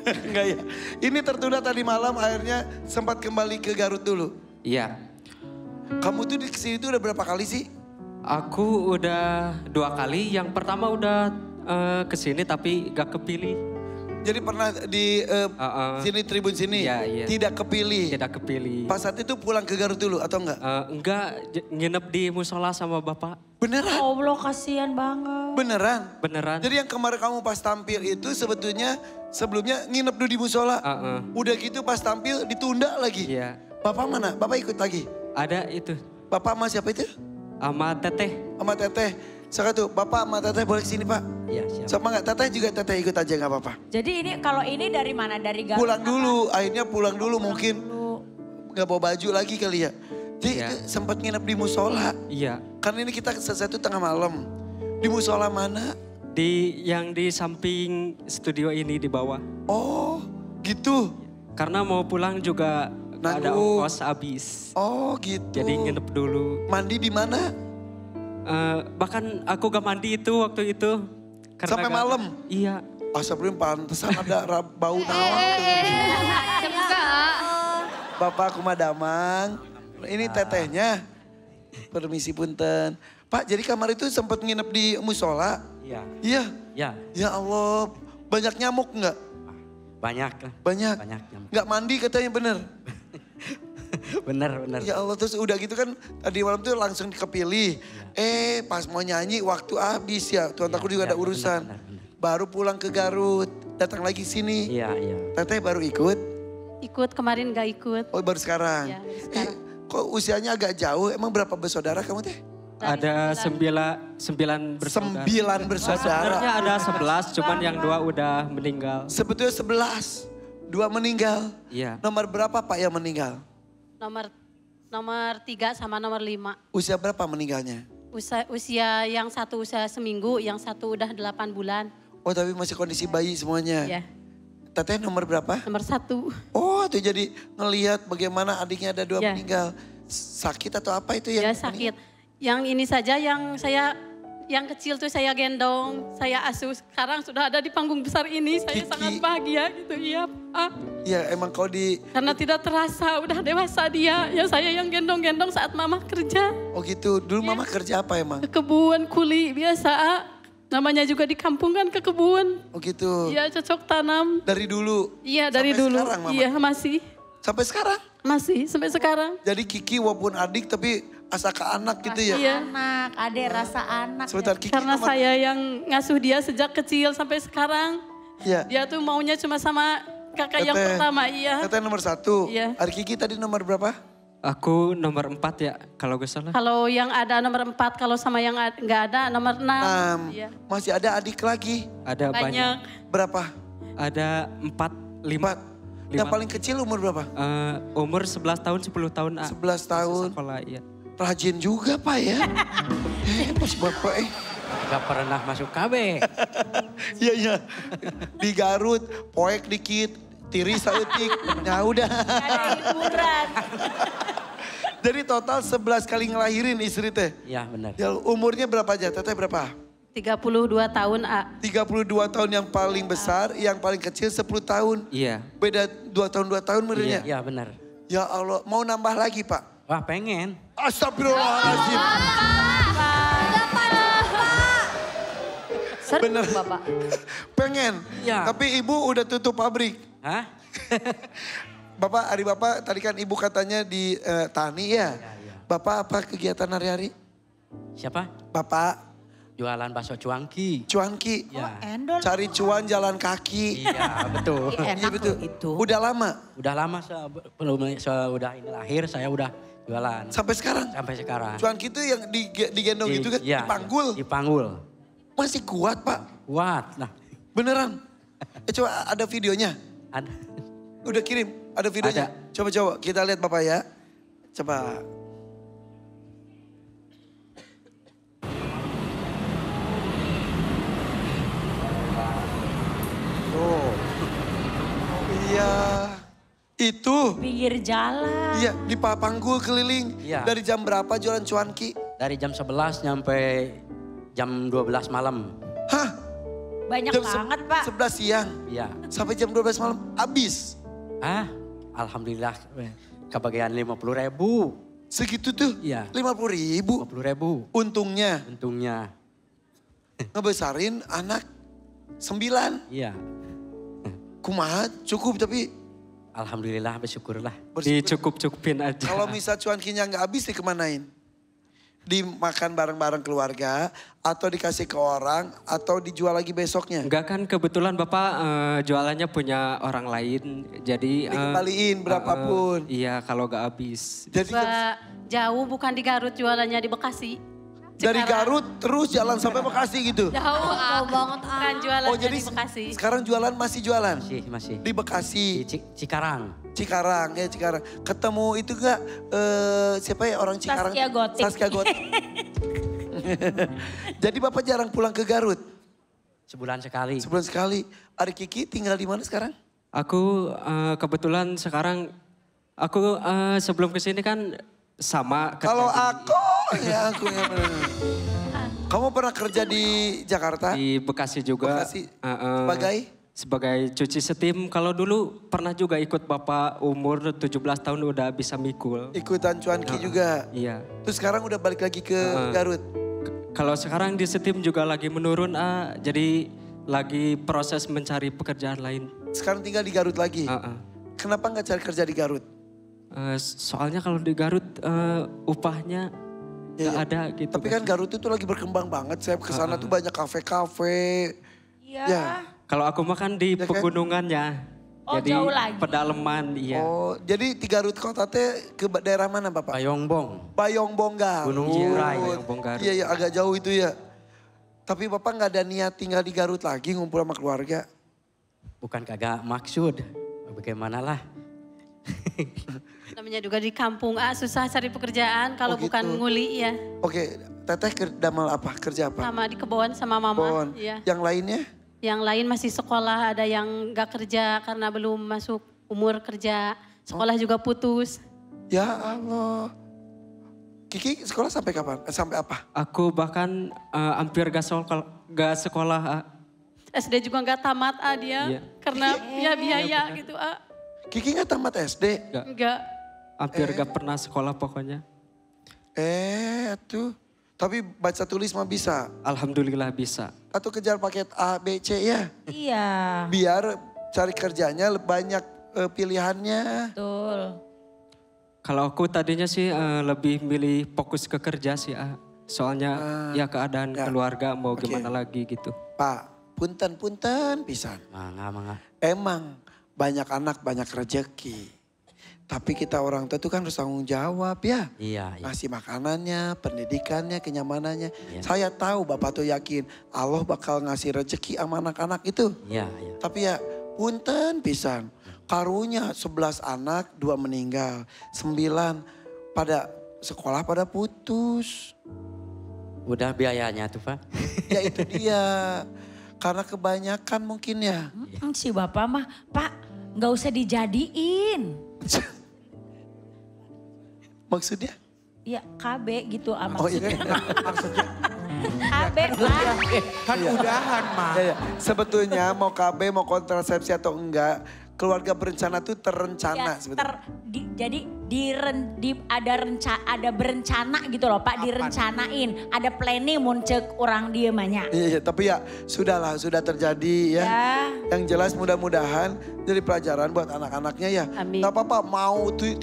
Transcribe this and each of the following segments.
Enggak ya. Ini tertunda tadi malam akhirnya sempat kembali ke Garut dulu. Iya. Kamu tuh di sini tuh udah berapa kali sih? Aku udah 2 kali. Yang pertama udah kesini tapi gak kepilih. Jadi pernah di sini tribun sini Iya. tidak kepilih. Tidak kepilih. Pas saat itu pulang ke Garut dulu atau enggak? Enggak, nginep di musola sama bapak. Beneran? Allah kasihan banget. Beneran? Beneran. Jadi yang kemarin kamu pas tampil itu sebetulnya sebelumnya nginep dulu di musola. Udah gitu pas tampil ditunda lagi. Iya. Bapak mana? Bapak ikut lagi? Ada itu. Bapak sama siapa itu? Sama teteh. Sama teteh. Sekarang tuh Bapak sama teteh boleh kesini Pak? Iya siap. Sama enggak? Teteh juga teteh ikut aja gak apa-apa. Jadi ini kalau ini dari mana? Dari Garut? Pulang dulu, akhirnya pulang dulu mungkin. Nggak bawa baju lagi kali ya. Jadi Iya. sempat nginep di musola. Iya. Karena ini kita selesai itu tengah malam. Di musola mana? Yang di samping studio ini di bawah. Oh gitu. Karena mau pulang juga nggak ada Nanggung. ongkos habis. Oh gitu. Jadi nginep dulu. Mandi di mana? Bahkan aku gak mandi itu waktu itu. Karena Sampai gak- malam? Iya. Asapnya pantesan ada bau nawang. Bapak Kumadamang. Ini tetehnya. Permisi punten. Pak jadi kamar itu sempat nginep di musola? Iya. Iya. Ya, Ya Allah. Banyak nyamuk nggak? banyak lah. Banyak. Banyak nyamuk. Nggak mandi katanya bener. Bener. Ya Allah terus udah gitu kan tadi malam tuh langsung kepilih. Pas mau nyanyi waktu habis ya. Tuan takut juga ada urusan. benar. Baru pulang ke Garut. Datang lagi sini. Iya. Teteh baru ikut. Ikut kemarin gak ikut. Oh baru sekarang. Iya, baru sekarang. Kok usianya agak jauh. Emang berapa bersaudara kamu teh? Ada 9 bersaudara. 9 bersaudara. Sebenarnya ada 11, cuman yang 2 udah meninggal. Sebetulnya 11. 2 meninggal. Iya. Nomor berapa Pak yang meninggal? Nomor 3 sama nomor 5. Usia berapa meninggalnya? Usia yang satu usia seminggu, yang satu udah 8 bulan. Oh tapi masih kondisi bayi semuanya. Ya, Teteh nomor berapa? nomor 1. Oh tuh jadi ngelihat bagaimana adiknya ada 2 Ya. meninggal. Sakit atau apa itu Ya yang sakit. Yang ini saja yang kecil tuh saya gendong, saya asuh. Sekarang sudah ada di panggung besar ini, saya Kiki. sangat bahagia gitu. Iya Pak. Ya emang kau di, Karena tidak terasa, udah dewasa dia. Ya saya yang gendong-gendong saat mama kerja. oh gitu. Dulu mama kerja apa emang? Ke kebun kuli biasa. Namanya juga di kampung kan ke kebun. Oh gitu. Iya cocok tanam. Dari dulu? Iya dari Sampai dulu. sekarang, Mama? Iya masih. Sampai sekarang? Masih sampai sekarang. Jadi Kiki walaupun adik tapi asa ke anak gitu ya? Iya. Anak, adek rasa anak. Sebentar Kiki Karena nomor, saya yang ngasuh dia sejak kecil sampai sekarang. ya. Dia tuh maunya cuma sama kakak yang Teteh. pertama. Iya. Teteh nomor 1. Iya. Ari Kiki tadi nomor berapa? Aku nomor 4 ya, kalau gak salah. Kalau yang ada nomor 4, kalau sama yang nggak ada nomor 6. 6. Iya. Masih ada adik lagi. Ada banyak. Banyak. Berapa? Ada 4, 5. 4. Yang paling kecil umur berapa? Umur 11 tahun, 10 tahun. 11 tahun. Sekolah, iya. Rajin juga Pak ya. Pas Bapak Gak pernah masuk KB. Iya iya. Di Garut, poek dikit, tiri saeutik. Ya udah. Ada hiburan. Jadi total 11 kali ngelahirin istri teh. Iya benar. Ya umurnya berapa aja? Teteh berapa? 32 tahun A. 32 tahun yang paling besar, yang paling kecil 10 tahun. Iya. Beda 2 tahun menurutnya. Iya benar. Ya Allah, mau nambah lagi Pak? Wah pengen. Astagfirullahaladzim. Serius Bener. Bapak. Pengen. Iya. Tapi ibu udah tutup pabrik. Hah? Bapak, hari Bapak tadi kan ibu katanya di tani ya. Bapak apa kegiatan hari-hari? Siapa? Bapak Jualan bakso cuangki. cuanki. Ya. Endol. Cari cuan jalan kaki. Iya betul. Enak Iya betul. loh itu. Udah lama Udah lama udah ini lahir saya udah jualan. sampai sekarang. Sampai sekarang. Cuanki itu yang digendong gitu kan, Iya, dipanggul. Dipanggul. Masih kuat Pak, Kuat. Nah beneran. Coba ada videonya. ada. Udah kirim, ada videonya. Coba kita lihat Bapak ya. Coba. Oh. Iya. Itu. Pinggir jalan. Iya, di Papanggul keliling. Iya. Dari jam berapa jualan cuanki? Dari jam 11 sampai jam 12 malam. Hah? Banyak Jam banget Pak. 11 siang Iya. sampai jam 12 malam habis. Alhamdulillah kebagian 50.000. Segitu tuh? Iya. 50.000. 50.000. Untungnya Untungnya. ngebesarin anak 9. Iya. Kumaha cukup tapi Alhamdulillah bersyukurlah. Dicukup-cukupin aja. kalau misal cuankinya nggak habis dikemanain? Dimakan bareng-bareng keluarga atau dikasih ke orang atau dijual lagi besoknya? Enggak kan kebetulan Bapak jualannya punya orang lain. Jadi Dikembaliin berapapun. Iya kalau nggak habis. Jadi Jauh bukan di Garut jualannya di Bekasi. dari Garut terus jalan sampai Bekasi gitu? Jauh banget kan jualannya Oh jadi di Bekasi. sekarang jualan masih jualan? Masih. Di Bekasi, Di Cikarang. Cikarang ya Cikarang. Ketemu itu gak siapa ya orang Cikarang? Saskia Gotik. Saskia Gotik. Jadi Bapak jarang pulang ke Garut? Sebulan sekali. Sebulan sekali. Ari Kiki tinggal di mana sekarang? Aku kebetulan sekarang aku sebelum kesini kan sama kerja Kalau di- aku ya bener. Kamu pernah kerja di Jakarta? di Bekasi juga. Bekasi. Sebagai? Sebagai cuci setim. Kalau dulu pernah juga ikut Bapak umur 17 tahun udah bisa mikul. Ikutan cuanki juga. Iya. Terus sekarang udah balik lagi ke Garut. Kalau sekarang di setim juga lagi menurun, jadi lagi proses mencari pekerjaan lain. Sekarang tinggal di Garut lagi. Kenapa nggak cari kerja di Garut? Soalnya kalau di Garut upahnya nggak ada gitu. Tapi kan Garut itu lagi berkembang banget. Saya kesana tuh banyak kafe-kafe. Iya. Ya. Kalau aku makan di Ya kan? pegunungannya. Oh, jadi jauh lagi. pedalaman, iya. Oh, jadi di Garut kota teh ke daerah mana Bapak? Bayongbong. Bayongbong Garut. Gunung Ciurai. Bayongbong Garut. Iya, iya agak jauh itu ya. Tapi Bapak nggak ada niat tinggal di Garut lagi ngumpul sama keluarga? Bukan kagak maksud. Bagaimana lah. Namanya juga di kampung, susah cari pekerjaan kalau Oh, bukan gitu. nguli ya. Oke, Teteh damal apa? Kerja apa? Sama di kebun sama mama. Pohon. Iya. Yang lainnya? Yang lain masih sekolah, ada yang gak kerja karena belum masuk umur kerja. Sekolah juga putus. Ya Allah. Kiki sekolah sampai kapan? Sampai apa? Aku bahkan hampir gak sekolah. SD juga gak tamat dia. Iya. Karena ya biaya gitu. Kiki nggak tamat SD? Enggak. Hampir gak pernah sekolah pokoknya. Tuh. Tapi baca tulis mah bisa. Alhamdulillah bisa. Atau kejar paket A, B, C ya. Iya. Biar cari kerjanya banyak pilihannya. Betul. Kalau aku tadinya sih lebih milih fokus ke kerja sih. Soalnya ya keadaan keluarga mau gimana lagi gitu. Pak, punten pisan. Mangga. Emang banyak anak banyak rezeki. Tapi kita orang tua itu kan harus tanggung jawab ya. Iya. Ngasih makanannya, pendidikannya, kenyamanannya. Iya. Saya tahu Bapak tuh yakin Allah bakal ngasih rezeki sama anak-anak itu. Iya. Tapi ya punten pisan. Karunya 11 anak, 2 meninggal. 9 pada sekolah pada putus. Udah biayanya tuh Pak. Ya itu dia. Karena kebanyakan mungkin ya. Si Bapak mah, Pak nggak usah dijadiin. Maksudnya? Ya KB gitu Oh iya. maksudnya. KB Pak. Kan udahan mah. Ya. Sebetulnya mau KB, mau kontrasepsi atau enggak. Keluarga berencana tuh terencana sebetulnya. Jadi ada berencana gitu loh Pak, direncanain. Ada planning mun cek orang dia manya. Iya, tapi ya sudahlah, sudah terjadi ya. Ya. Yang jelas mudah-mudahan jadi pelajaran buat anak-anaknya ya. Amin. Gak apa-apa, mau 30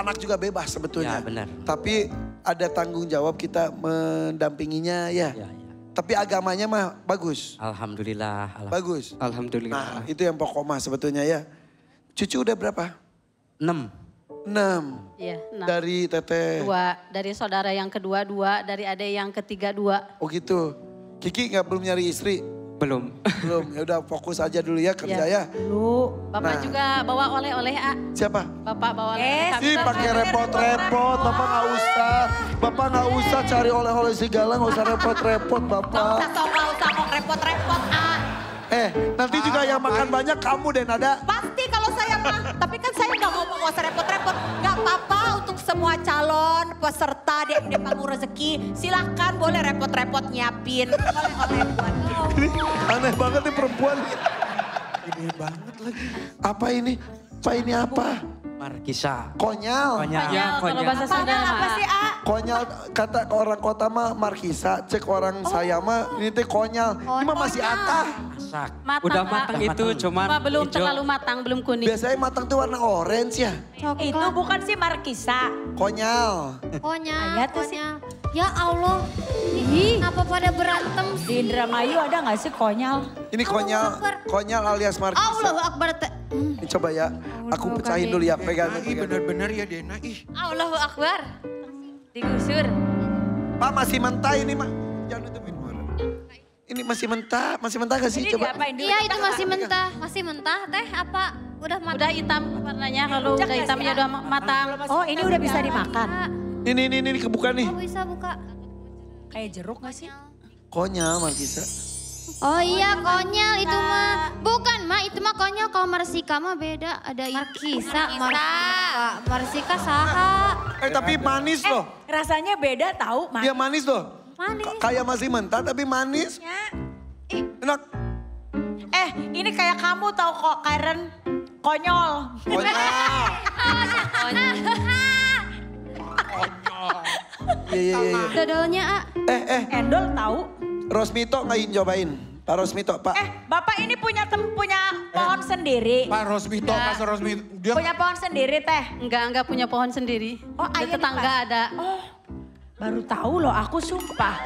anak juga bebas sebetulnya. Ya, benar. Tapi ada tanggung jawab kita mendampinginya ya. Iya. Tapi agamanya mah bagus. Alhamdulillah. Bagus. Alhamdulillah. Nah itu yang pokok mah sebetulnya ya. Cucu udah berapa? 6. 6. Iya. Nah. Dari Teteh. 2, dari saudara yang kedua 2, dari adik yang ketiga 2. Oh gitu. Kiki belum nyari istri? Belum. Belum. Ya udah fokus aja dulu ya kerja ya. Lu. Bapak Nah. juga bawa oleh-oleh Siapa? Bapak bawa oleh-oleh. Ih pakai repot-repot, Bapak nggak usah. Bapak nggak usah cari oleh-oleh segala, nggak usah repot-repot Bapak. Nggak usah kok repot-repot Nanti juga yang makan banyak kamu dan ada. Pasti kalau saya Tapi kan saya nggak ngomong gak usah repot-repot. Nggak apa-apa untuk semua calon peserta di panggung rezeki. Silahkan boleh repot-repot nyiapin oleh-oleh buat Ini aneh banget nih perempuan. Gede banget lagi. Apa ini? Pak ini apa? Markisa. Konyal. Konyal. Ya, Kalau konyol. bahasa Sunda apa sih, A? Konyal, kata orang kota mah markisa, cek orang saya mah ini teh konyal. Ini mah masih atah. Masak. matang, Udah Pak. matang itu cuman Cuma belum hijau. terlalu matang, belum kuning. Biasanya matang tuh warna orange ya. Itu bukan si Markisa. Konyal. Konyol, Ayat tuh sih. konyol. Ya Allah, ih, kenapa pada berantem Di sih? Indramayu ada gak sih konyol? Ini konyal, konyal alias markisa. Allahu Akbar. Ini coba ya, aku pecahin dulu ya, pegang. Ih bener-bener ya Dena, ih. Allahu Akbar. Digusur. Pak masih mentah ini mah. Jangan nutupin muara. Ini masih mentah gak sih? Ini Coba. diapain dulu? Iya itu masih mentah. Masih mentah teh apa? Udah matang? Udah hitam warnanya, kalau Cek udah nggak hitamnya sih, udah matang. Oh ini udah bisa dimakan. Ini kebuka nih. Oh bisa buka. Kayak jeruk gak sih? Konyal markisa. Oh iya konyol itu mah. Bukan mah itu mah konyol. Kalau Marsika mah beda. Ada Markisa. Marsika saha. Tapi manis loh. Rasanya beda tahu Dia manis loh. Manis. Kayak masih mentah tapi manis. Enak. Ini kayak kamu tahu kok Karen konyol. Konyal. Iya. Dodolnya A. Endol tahu. Rosmito nggak cobain? Pak Rosmito, Pak. Bapak ini punya pohon sendiri. Pak Rosmito, Pak Rosmito. Dia Punya pohon sendiri teh. Enggak punya pohon sendiri. Oh, Di ayah tetangga nih, Pak. ada. Oh, baru tahu loh aku sumpah.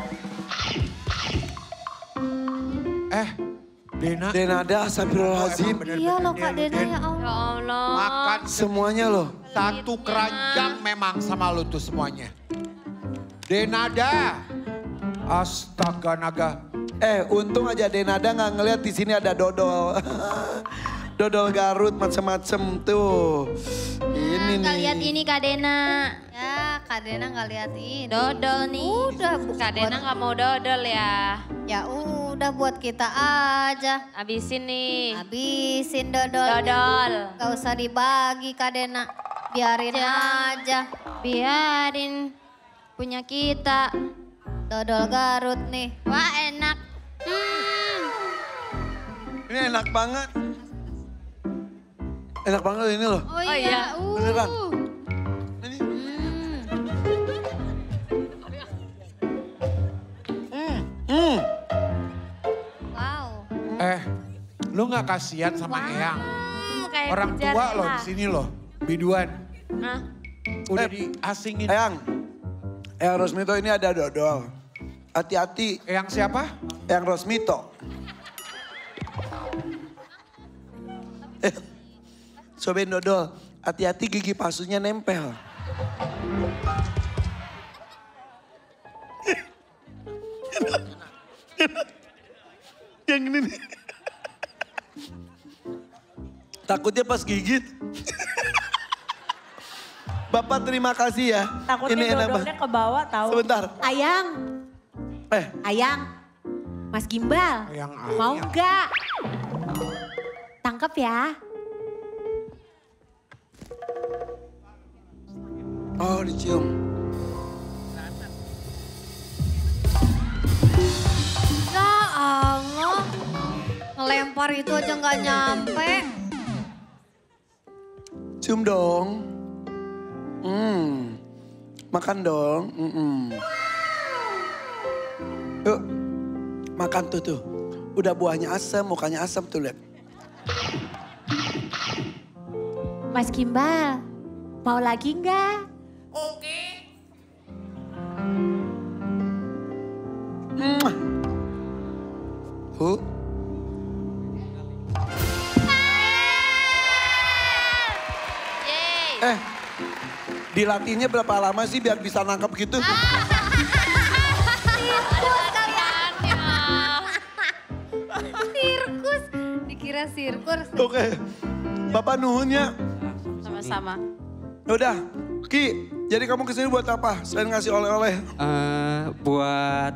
Dena. Denada, astagfirullahaladzim. Iya loh Kak Dena ya Allah. Makan Semuanya loh. satu keranjang memang sama lu tuh semuanya. Denada. Astaga naga. Untung aja Denada nggak ngeliat di sini ada dodol. Dodol Garut macem-macem tuh. Ini Nggak nih. lihat ini Kak Dena. Ya Kak Dena nggak lihat ini. Dodol nih. Udah Kak Dena nggak mau dodol ya. Ya udah buat kita aja. Habisin nih. Habisin dodol. Dodol. Gak usah dibagi Kak Dena. Biarin aja. Biarin punya kita. Dodol Garut nih. Wah enak. Ini enak banget. Enak banget ini loh. Oh iya. Beneran. Ini. Wow. Lu nggak kasihan sama Eyang? Kayak Orang kejar tua loh Ella. di sini loh, biduan. Hah? Udah diasingin. Eyang Rosmito ini ada dodol. Hati-hati, Eyang siapa? Eyang Rosmito. Cobain dodol, hati-hati gigi palsunya nempel. Yang ini nih. Takutnya pas gigit. Bapak terima kasih ya. Takutnya Ini enak dodolnya banget. ke bawah tahu. Sebentar. Ayang, Ayang, Mas Gimbal, Ayang, mau ayang. nggak? Tangkap ya. Oh dicium. Ya Allah. Ngelempar itu aja nggak nyampe. Cium dong. Makan dong. Yuk, makan tuh. Udah buahnya asam, mukanya asam tuh lihat. Mas Gimbal, mau lagi nggak? Huh? Dilatihnya berapa lama sih biar bisa nangkep gitu? Sirkus. Dikira sirkus. Oke. Bapak nuhunnya. Sama-sama. Udah, Ki, jadi kamu kesini buat apa? Selain ngasih oleh-oleh. Buat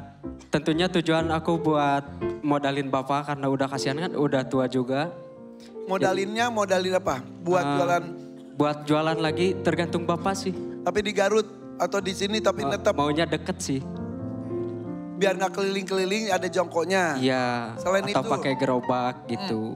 tentunya tujuan aku buat modalin bapak karena udah kasihan kan, udah tua juga. Modalinnya modalin apa? Buat jualan? Buat jualan lagi tergantung Bapak sih. Tapi di Garut atau di sini tapi tetap? Maunya deket sih. Biar nggak keliling-keliling ada jongkoknya. Iya, Selain atau itu? pakai gerobak gitu.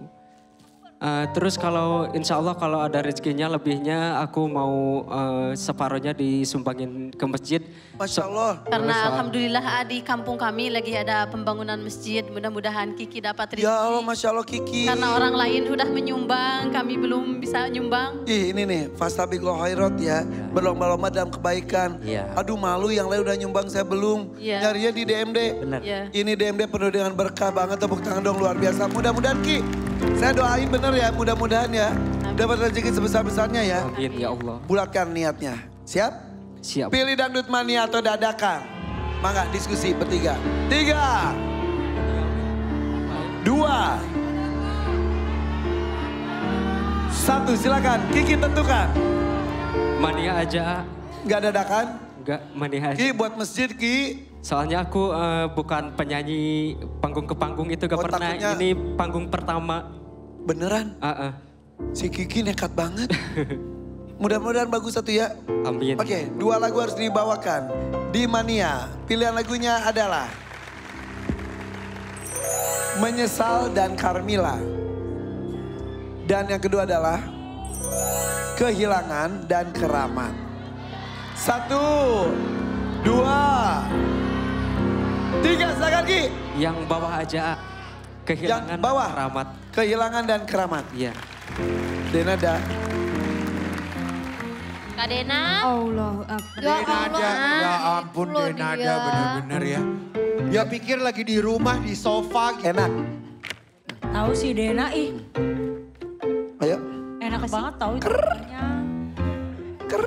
Terus kalau insya Allah kalau ada rezekinya lebihnya aku mau separuhnya disumbangin ke masjid. Masya Allah. Karena alhamdulillah di kampung kami lagi ada pembangunan masjid. Mudah-mudahan Kiki dapat rezeki. Ya Allah, Masya Allah Kiki. Karena orang lain sudah menyumbang, kami belum bisa nyumbang. Ih ini nih, fastabiqul khairat ya. Berlomba-lomba dalam kebaikan. Iya. Aduh malu yang lain udah nyumbang saya belum. Iya. Nyarinya di DMD. Benar. Iya. Ini DMD penuh dengan berkah banget, tepuk tangan dong luar biasa. Mudah-mudahan Ki, saya doain bener ya, mudah-mudahan ya. Dapat rezeki sebesar-besarnya ya. Amin ya Allah. Bulatkan niatnya. Siap? Siap. Pilih dangdut mania atau dadakan? Mangga diskusi bertiga. 3, 2, 1 silakan. Kiki tentukan. Mania aja. Gak dadakan? Enggak, mania aja. Ki buat masjid Ki. Soalnya aku bukan penyanyi panggung ke panggung itu gak Oh, pernah. takutnya- Ini panggung pertama. Beneran? Si Kiki nekat banget. Mudah-mudahan bagus satu ya. Amin. Oke, 2 lagu harus dibawakan. Di Mania, pilihan lagunya adalah Menyesal dan Carmila. Dan yang kedua adalah Kehilangan dan Keramat. 1, 2, 3, silakan Ki. Yang bawah aja. Kehilangan Yang bawah. keramat. Kehilangan dan Keramat. Iya. Denada. Kak Dena. Allah Denada, ya ampun Denada bener-bener ya. Ya pikir lagi di rumah, di sofa gitu. Enak. Tahu si Dena ih. Ayo. Enak banget tahu itu. Ker.